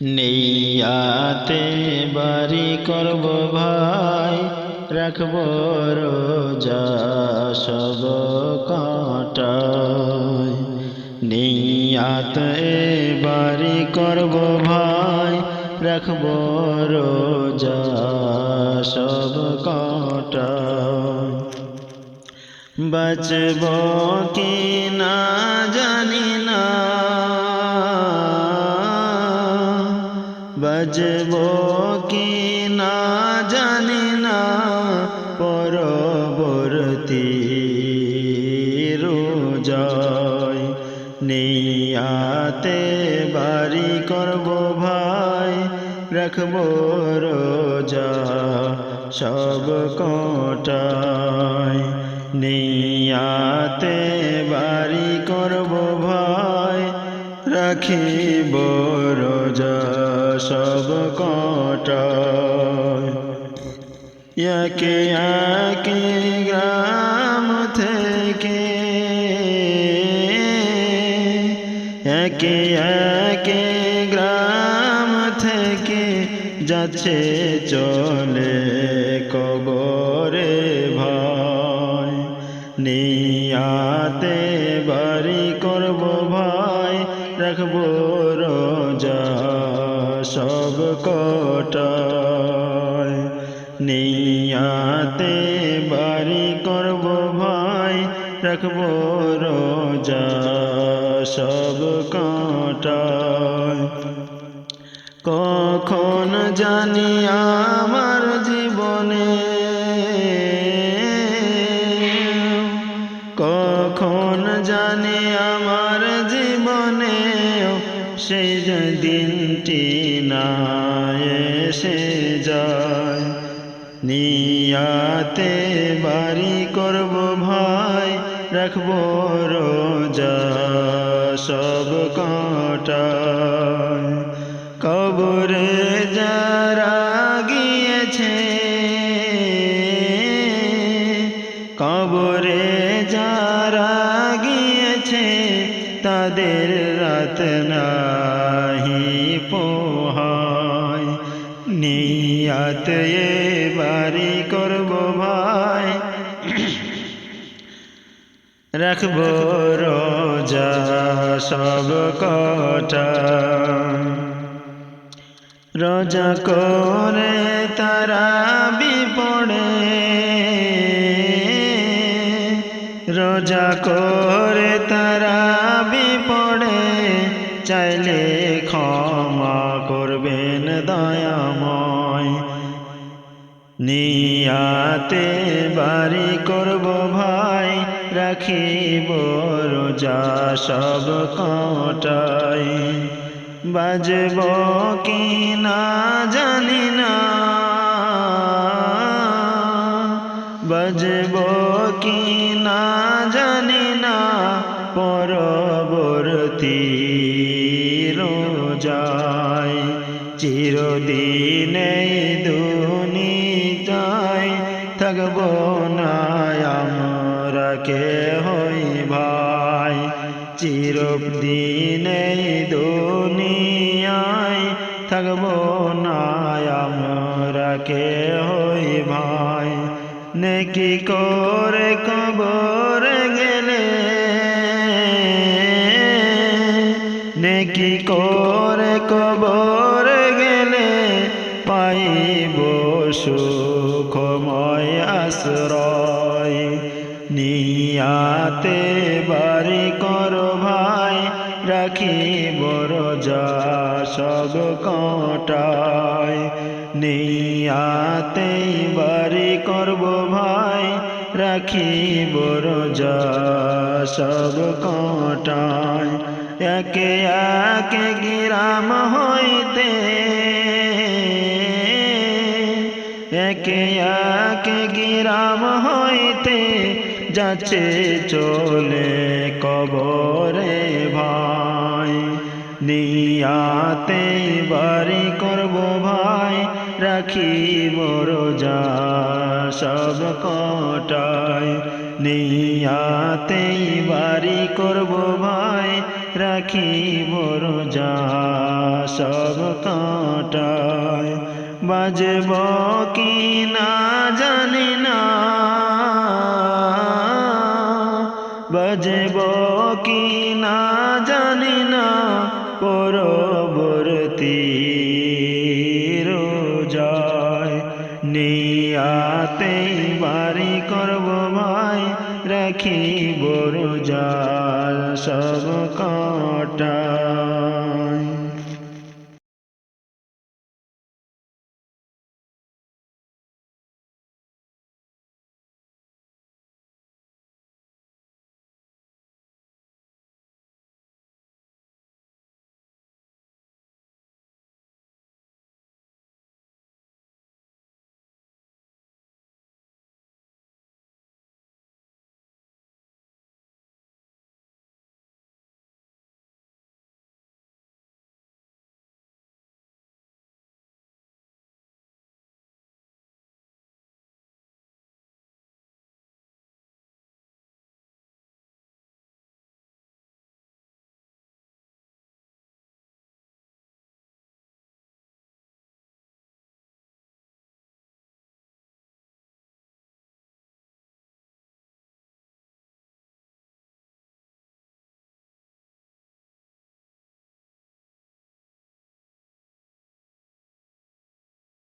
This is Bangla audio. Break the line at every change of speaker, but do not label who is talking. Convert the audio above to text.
নিয়াতে বাড়ি করব ভাই, রাখব রোজা সব কাটায়। নিয়াতে বাড়ি করব ভাই, রাখব রোজা সব কাটায়। বাঁচব কি না জানি না, বাঁচব কি না জানি না, পরবর্তী রোজায়। নিয়াতে বাড়ি করব ভাই, রাখব রোজা সব কাটায়। নিয়াতে বাড়ি করব ভাই, রাখিব রোজা সব কাটায়। একে একে গ্রাম থেকে, একে একে গ্রাম থেকে যাচ্ছে চলে কবরে ভাই। নিয়াতে বাড়ি করব ভাই, রাখব রোজা সব কাটায়। নিয়াতে বাড়ি করব ভাই, রাখব রোজা সব কাটায়। কখন জানি আমার জীবনে, কখন জানি আমার জীবনে সেই দিনটি না এসে যায়। নিয়াতে বাড়ি করব ভাই, রাখব রোজা সব কাটায়। কবরে যারা গিয়েছে, কবরে যারা গিয়েছে, তাদের রাত নাহি পোহায়। নিয়াতে বাড়ি করব ভাই, রাখব রোজা সব কাটায়। রোজা করে তারা বিপড়ে, রোজা করে তারা বিপড়ে, চাইলে ক্ষমা করবেন দয়াময়। নিয়াতে বাড়ি করব ভাই, রাখিব রোজা সব কাটায়। বাজব কি না জানি না, বাজব কি না জানি না, পরবর্তী রোজায়। চিরদিন এই দুনিয়ায় থাকব না আমরা কেহই ভাই। চিরদিন এই দুনিয়ায় থাকব না আমরা কেহই ভাই। নেকি করে কবরে গেলে, নেকি করে কবরে গেলে, পাইব সুখময় আশ্রয়। নিয়াতে বাড়ি কর ভাই, রাখিব রোজা সব কাটায়। নিয়াতে বাড়ি করব ভাই, রাখিব রোজা সব কাটায়। একে একে গ্রাম হইতে, একে একে গ্রাম হইতে যাচ্ছে চলে কবরে ভাই। নিয়াতে বাড়ি করব ভাই, রাখিব রোজা সব কাটায়। নিয়াতে বাড়ি করব ভাই, রাখিব রোজা সব কাটায় বাজব কি না জানি না বাজব কি না জানি না পরবর্তী